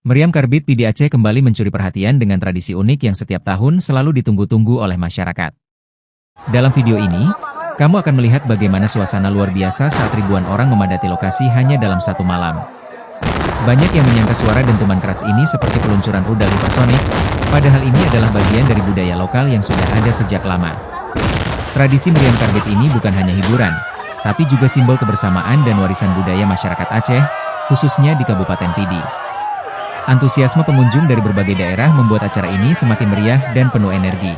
Meriam Karbit Pidi Aceh kembali mencuri perhatian dengan tradisi unik yang setiap tahun selalu ditunggu-tunggu oleh masyarakat. Dalam video ini, kamu akan melihat bagaimana suasana luar biasa saat ribuan orang memadati lokasi hanya dalam satu malam. Banyak yang menyangka suara dentuman keras ini seperti peluncuran rudal hipersonik, padahal ini adalah bagian dari budaya lokal yang sudah ada sejak lama. Tradisi Meriam Karbit ini bukan hanya hiburan, tapi juga simbol kebersamaan dan warisan budaya masyarakat Aceh, khususnya di Kabupaten Pidi. Antusiasme pengunjung dari berbagai daerah membuat acara ini semakin meriah dan penuh energi.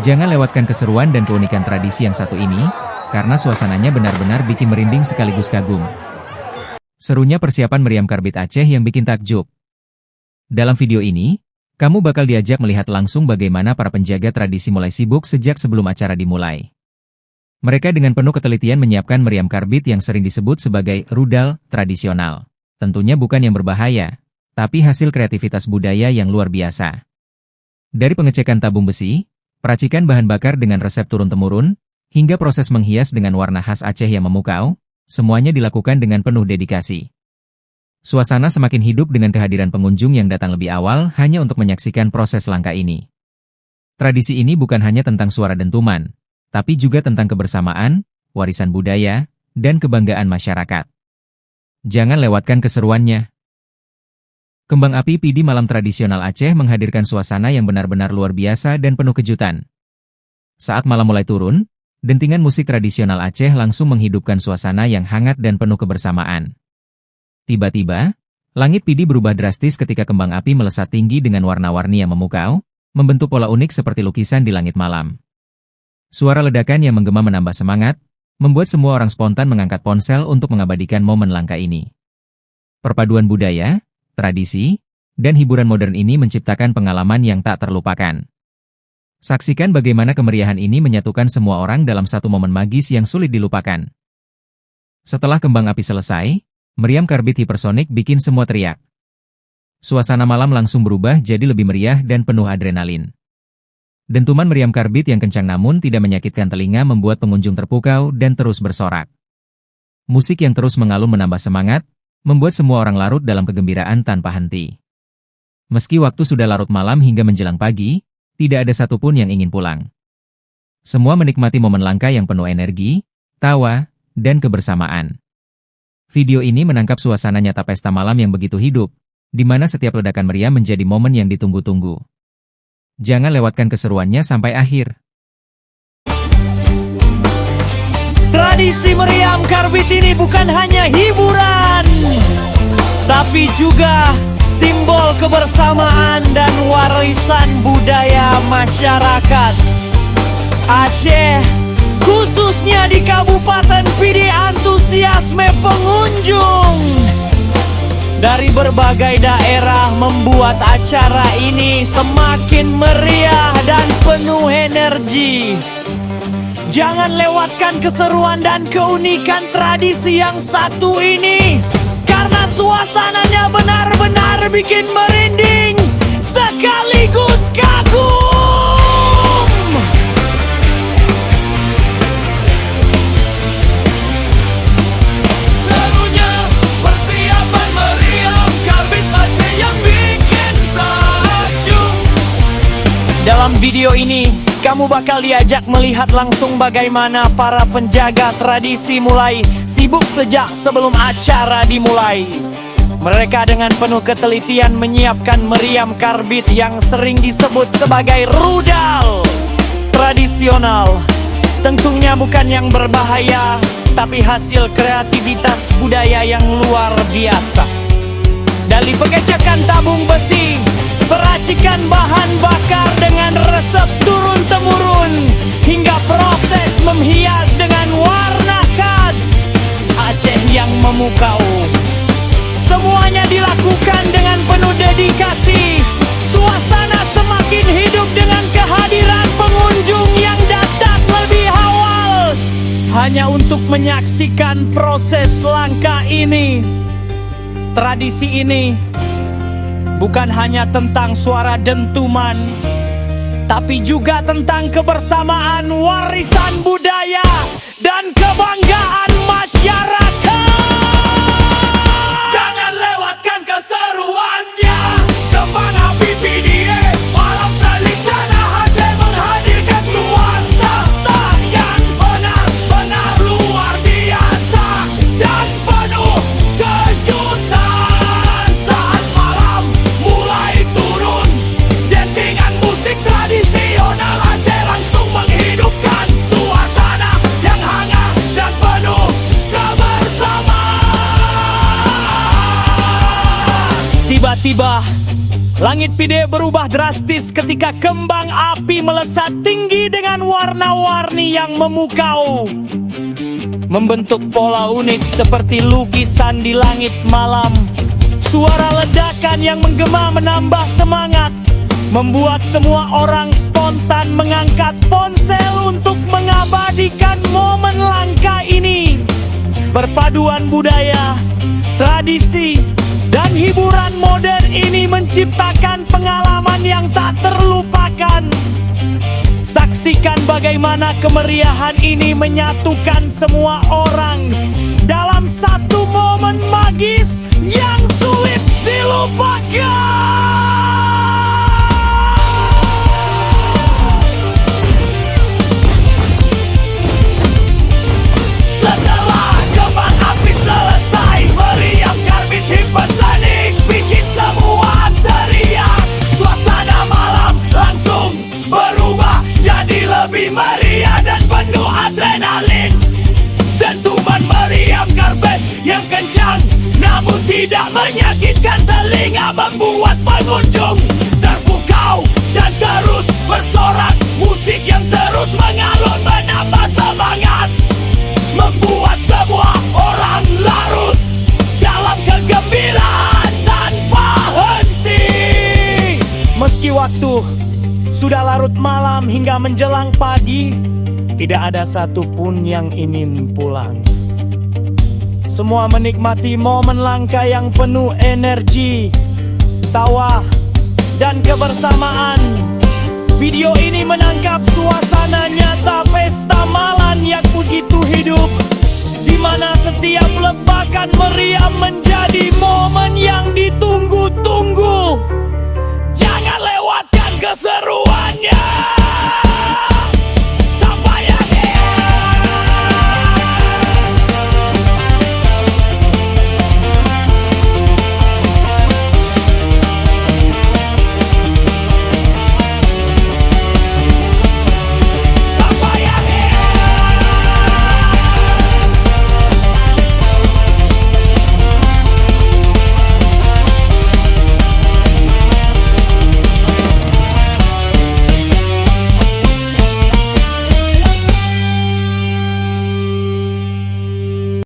Jangan lewatkan keseruan dan keunikan tradisi yang satu ini, karena suasananya benar-benar bikin merinding sekaligus kagum. Serunya persiapan Meriam Karbit Aceh yang bikin takjub. Dalam video ini, kamu bakal diajak melihat langsung bagaimana para penjaga tradisi mulai sibuk sejak sebelum acara dimulai. Mereka dengan penuh ketelitian menyiapkan Meriam Karbit yang sering disebut sebagai rudal tradisional. Tentunya bukan yang berbahaya, tapi hasil kreativitas budaya yang luar biasa. Dari pengecekan tabung besi, peracikan bahan bakar dengan resep turun-temurun, hingga proses menghias dengan warna khas Aceh yang memukau, semuanya dilakukan dengan penuh dedikasi. Suasana semakin hidup dengan kehadiran pengunjung yang datang lebih awal hanya untuk menyaksikan proses langka ini. Tradisi ini bukan hanya tentang suara dentuman, tapi juga tentang kebersamaan, warisan budaya, dan kebanggaan masyarakat. Jangan lewatkan keseruannya. Kembang api Pidi Malam Tradisional Aceh menghadirkan suasana yang benar-benar luar biasa dan penuh kejutan. Saat malam mulai turun, dentingan musik tradisional Aceh langsung menghidupkan suasana yang hangat dan penuh kebersamaan. Tiba-tiba, langit Pidi berubah drastis ketika kembang api melesat tinggi dengan warna-warni yang memukau, membentuk pola unik seperti lukisan di langit malam. Suara ledakan yang menggema menambah semangat, membuat semua orang spontan mengangkat ponsel untuk mengabadikan momen langka ini. Perpaduan budaya, tradisi, dan hiburan modern ini menciptakan pengalaman yang tak terlupakan. Saksikan bagaimana kemeriahan ini menyatukan semua orang dalam satu momen magis yang sulit dilupakan. Setelah kembang api selesai, Meriam Karbit hipersonik bikin semua teriak. Suasana malam langsung berubah jadi lebih meriah dan penuh adrenalin. Dentuman Meriam Karbit yang kencang namun tidak menyakitkan telinga membuat pengunjung terpukau dan terus bersorak. Musik yang terus mengalun menambah semangat, membuat semua orang larut dalam kegembiraan tanpa henti. Meski waktu sudah larut malam hingga menjelang pagi, tidak ada satupun yang ingin pulang. Semua menikmati momen langka yang penuh energi, tawa, dan kebersamaan. Video ini menangkap suasana nyata pesta malam yang begitu hidup, di mana setiap ledakan meriam menjadi momen yang ditunggu-tunggu. Jangan lewatkan keseruannya sampai akhir. Tradisi Meriam Karbit ini bukan hanya hiburan, tapi juga simbol kebersamaan dan warisan budaya masyarakat Aceh, khususnya di Kabupaten Pidi. Antusiasme pengunjung dari berbagai daerah membuat acara ini semakin meriah dan penuh energi. Jangan lewatkan keseruan dan keunikan tradisi yang satu ini, karena suasananya benar-benar bikin merinding sekaligus kagum. Serunya persiapan Meriam Karbit Aceh yang bikin takjub. Dalam video ini, kamu bakal diajak melihat langsung bagaimana para penjaga tradisi mulai sibuk sejak sebelum acara dimulai. Mereka dengan penuh ketelitian menyiapkan Meriam Karbit yang sering disebut sebagai rudal tradisional. Tentunya bukan yang berbahaya, tapi hasil kreativitas budaya yang luar biasa. Dari pengecekan tabung besi, peracikan bahan bakar dengan resep turun-temurun, hingga proses menghias dengan warna khas Aceh yang memukau. Semuanya dilakukan dengan penuh dedikasi. Suasana semakin hidup dengan kehadiran pengunjung yang datang lebih awal, hanya untuk menyaksikan proses langka ini. Tradisi ini bukan hanya tentang suara dentuman, tapi juga tentang kebersamaan, warisan budaya, dan kebanggaan masyarakat. Jangan lewatkan keseruannya. Tiba-tiba langit pide berubah drastis ketika kembang api melesat tinggi dengan warna-warni yang memukau, membentuk pola unik seperti lukisan di langit malam. Suara ledakan yang menggema menambah semangat, membuat semua orang spontan mengangkat ponsel untuk mengabadikan momen langka ini. Perpaduan budaya, tradisi, dan hiburan modern ini menciptakan pengalaman yang tak terlupakan. Saksikan bagaimana kemeriahan ini menyatukan semua orang dalam satu momen magis yang sulit dilupakan. Setelah kembang api selesai meriam, karbit hipersonik bikin semua teriak. Suasana malam langsung berubah jadi lebih meriah dan penuh adrenalin. Dentuman meriam karbit yang kencang namun tidak menyakitkan telinga membuat pengunjung terpukau dan terus bersorak. Musik yang terus mengalun menambah semangat, membuat semua orang larut dalam kegembiraan tanpa henti. Meski waktu sudah larut malam hingga menjelang pagi, tidak ada satupun yang ingin pulang. Semua menikmati momen langka yang penuh energi, tawa, dan kebersamaan. Video ini menangkap suasana nyata pesta malam yang begitu hidup, di mana setiap ledakan meriam menjadi momen yang ditunggu